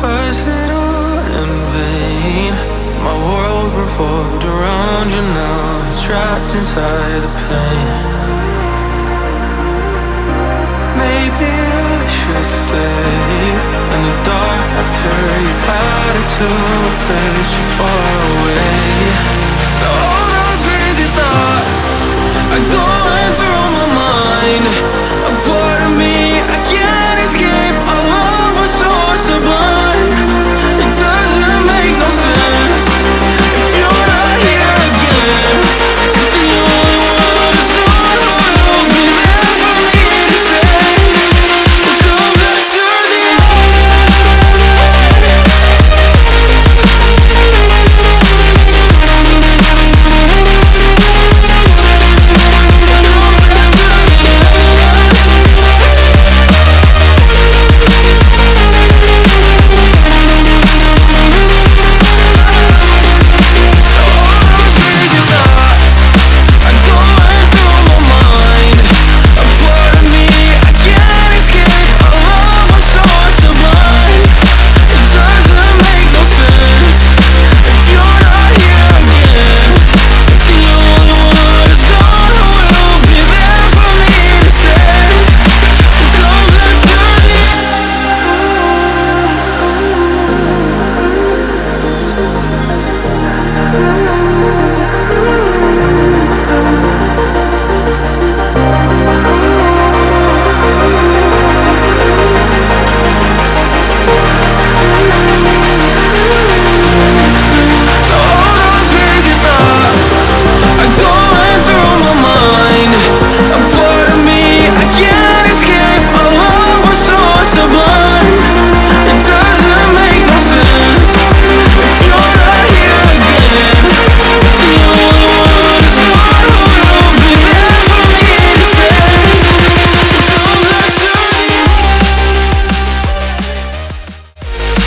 Was it all in vain? My world revolved around you, now it's trapped inside the pain. Maybe I should stay in the dark after you had it to a place too far away. All those crazy thoughts are going through my mind.